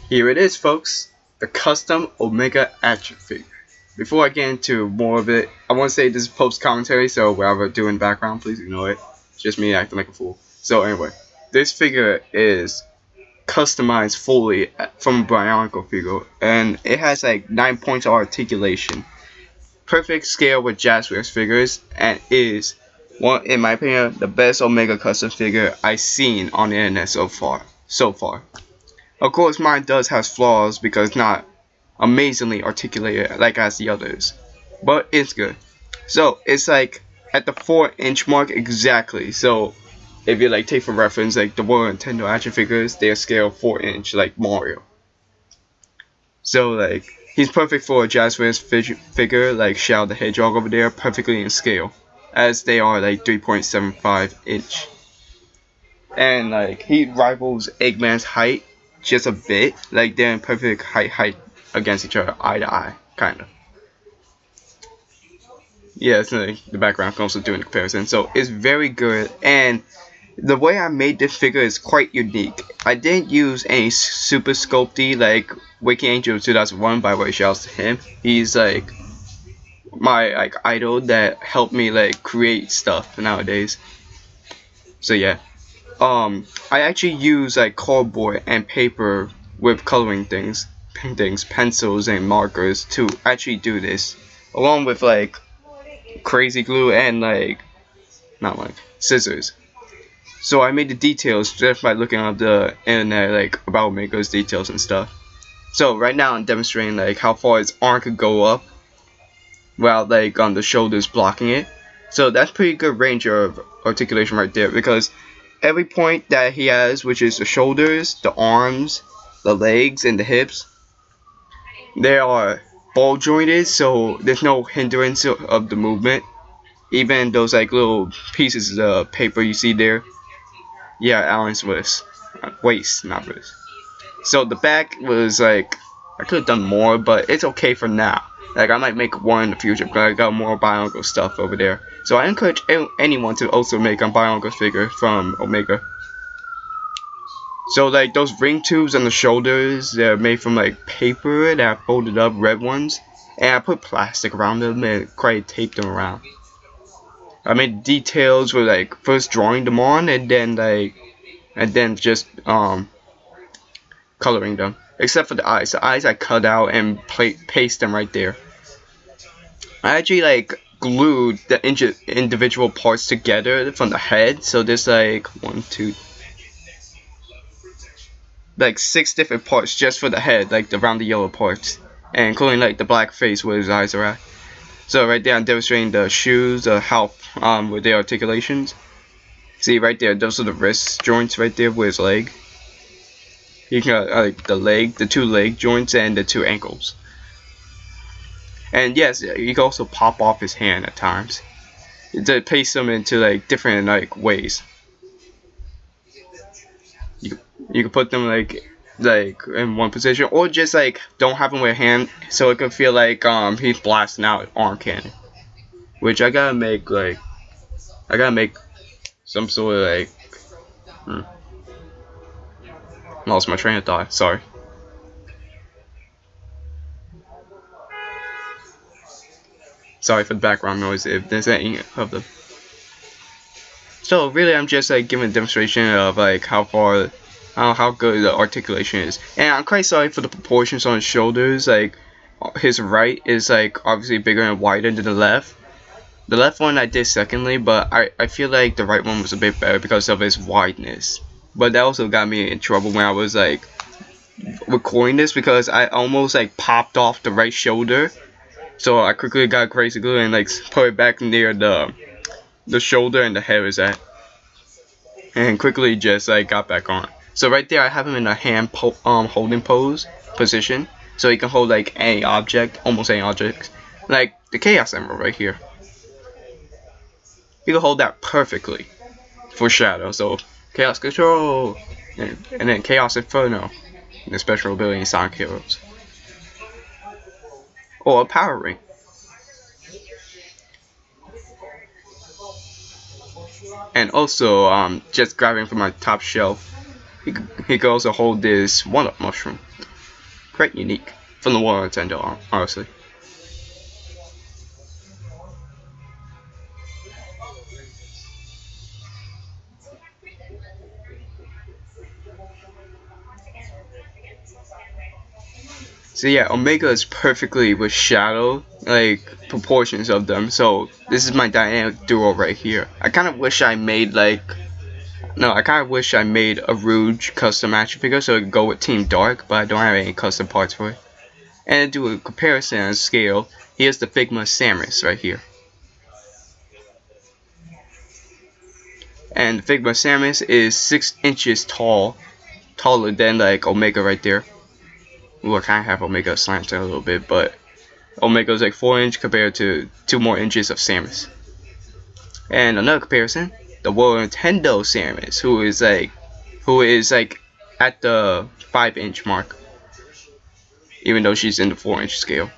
Here it is, folks, the custom Omega action figure. Before I get into more of it, I want to say this is post commentary, so whatever I do in the background, please ignore it. It's just me acting like a fool. So anyway, this figure is customized fully from a Bionicle figure, and it has like 9 points of articulation. Perfect scale with Jazzwares figures, and is one, in my opinion, the best Omega custom figure I've seen on the internet so far. Of course, mine does have flaws because it's not amazingly articulated like as the others, but it's good. So it's like at the 4-inch mark exactly. So if you like take for reference like the World Nintendo action figures, they are scale 4-inch like Mario. So like he's perfect for a Jazzwares figure like Shadow the Hedgehog over there, perfectly in scale, as they are like 3.75 inch. And like he rivals Eggman's height just a bit, like they're in perfect height against each other, eye to eye, kind of. Yeah, it's like the background can also do a comparison. So it's very good, and the way I made this figure is quite unique. I didn't use any super sculpty like Waking Angel 2001, by the way, shouts to him. He's like my like idol that helped me like create stuff nowadays. So yeah. I actually use like cardboard and paper with coloring things, paintings, pencils, and markers to actually do this, along with like crazy glue and like not like scissors. So I made the details just by looking up the internet like about Maker's details and stuff. So right now I'm demonstrating like how far his arm could go up, while like on the shoulders blocking it. So that's pretty good range of articulation right there, because every point that he has, which is the shoulders, the arms, the legs, and the hips, they are ball jointed, so there's no hindrance of the movement. Even those like little pieces of paper you see there, yeah, Alan's waist, not wrist. So the back was like I could have done more, but it's okay for now. Like I might make one in the future, but I got more Bionicle stuff over there. So I encourage anyone to also make a Bionicle figure from Omega. So like those ring tubes on the shoulders, they're made from like paper that I folded up, red ones, and I put plastic around them and quite taped them around. I made details with like first drawing them on and then just coloring them. Except for the eyes. The eyes I cut out and paste them right there. I actually like glued the individual parts together from the head, so there's like like 6 different parts just for the head, like around the yellow parts, and including like the black face where his eyes are at. So right there I'm demonstrating the shoes, how with their articulations. See right there, those are the wrist joints right there with his leg. You can like the 2 leg joints and the 2 ankles. And yes, you can also pop off his hand at times to paste them into like different like ways. You can put them like in one position, or just like don't have him with a hand, so it could feel like he's blasting out arm cannon. Which I gotta make some sort of like lost my train of thought. Sorry. Sorry for the background noise if there's any of them. So really, I'm just like giving a demonstration of like how good the articulation is, and I'm quite sorry for the proportions on his shoulders. Like his right is like obviously bigger and wider than the left. The left one I did secondly, but I feel like the right one was a bit better because of its wideness. But that also got me in trouble when I was like recording this, because I almost like popped off the right shoulder. So I quickly got crazy glue and like put it back near the shoulder and the head is at, and quickly just like got back on. So right there I have him in a hand holding pose position, so he can hold like any object, almost any object, like the Chaos Emerald right here. He can hold that perfectly for Shadow. So Chaos Control, and then Chaos Inferno, and the special ability in Sonic Heroes, or a Power Ring. And also, just grabbing from my top shelf, he could also hold this 1-up mushroom. quite unique from the World Nintendo, honestly. So yeah, Omega is perfectly with Shadow, like proportions of them. So this is my dynamic duo right here. I kind of wish I made like no, I kind of wish I made a Rouge custom action figure so it could go with Team Dark, but I don't have any custom parts for it. And to do a comparison on scale, here's the Figma Samus right here. And the Figma Samus is 6 inches tall, taller than like Omega right there. Well, I kind of have Omega slanted a little bit, but Omega's like 4 inch compared to 2 more inches of Samus. And another comparison, the World Nintendo Samus, who is like at the 5 inch mark, even though she's in the 4 inch scale.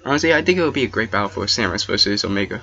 Honestly, I think it would be a great battle for Samus versus Omega.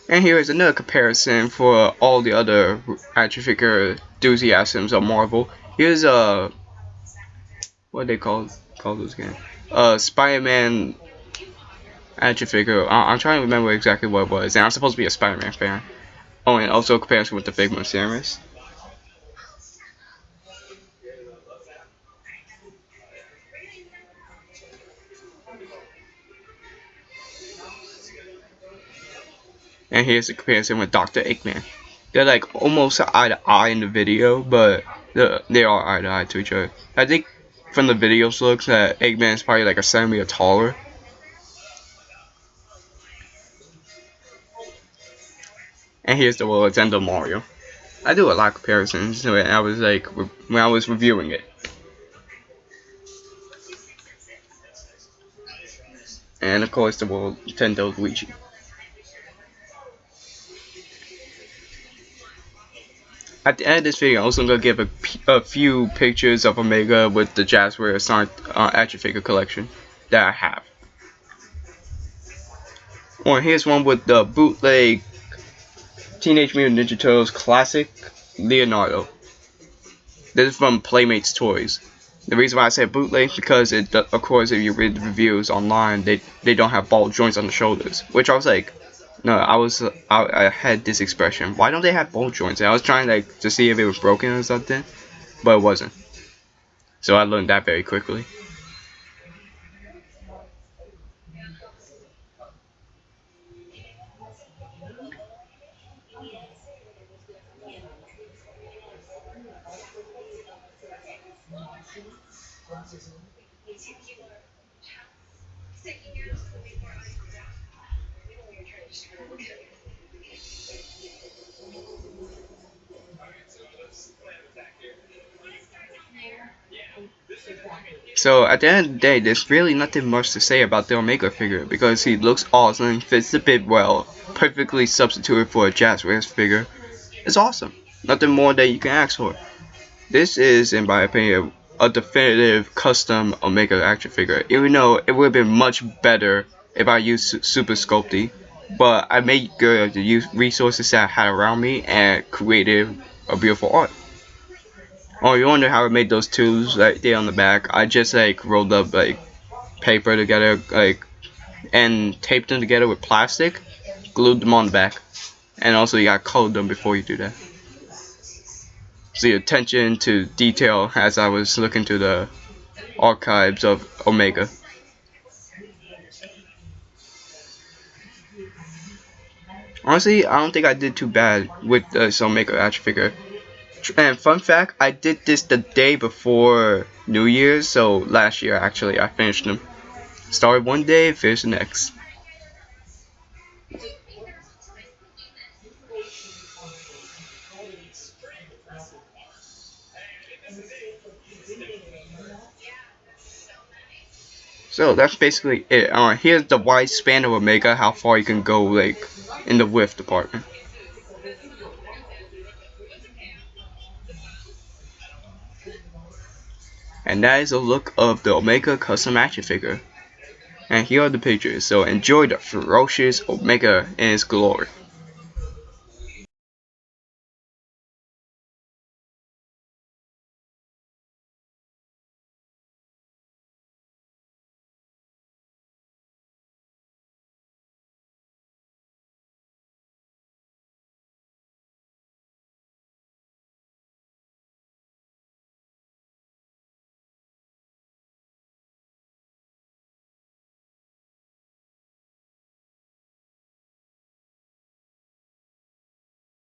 And here is another comparison for all the other action figure enthusiasms of Marvel. Here's what they call those again? Spider-Man action figure. I'm trying to remember exactly what it was, and I'm supposed to be a Spider-Man fan. Oh, and also a comparison with the Figma Samus. And here's a comparison with Dr. Eggman. They're like almost eye to eye in the video, but they are eye to eye to each other. I think from the videos looks that Eggman is probably like a centimeter taller. And here's the World Nintendo Mario. I do a lot of comparisons when I was when I was reviewing it. And of course the World Nintendo Luigi. At the end of this video, I'm also going to give a few pictures of Omega with the Jazzware Sonic action figure collection that I have. Or here's one with the bootleg Teenage Mutant Ninja Turtles classic Leonardo. This is from Playmates Toys. The reason why I say bootleg is because of course, if you read the reviews online, they don't have ball joints on the shoulders, which I was like, no, I had this expression. Why don't they have ball joints? And I was trying to see if it was broken or something, but it wasn't. So I learned that very quickly. So at the end of the day, there's really nothing much to say about the Omega figure because he looks awesome, fits the bit well, perfectly substituted for a Jazzwares figure. It's awesome. Nothing more that you can ask for. This is, in my opinion, a definitive custom Omega action figure, even though it would have been much better if I used Super Sculpey, but I made good to use resources that I had around me and created a beautiful art. Oh, you wonder how I made those tubes right there on the back? I just rolled up paper together and taped them together with plastic, glued them on the back, and also you gotta code them before you do that. So the attention to detail as I was looking through the archives of Omega. Honestly, I don't think I did too bad with this Omega action figure. And fun fact, I did this the day before New Year's, so last year actually I finished them. Started one day, finished the next. So that's basically it. Here's the wide span of Omega, how far you can go like in the width department. And that is a look of the Omega custom action figure. And here are the pictures, so enjoy the ferocious Omega in its glory.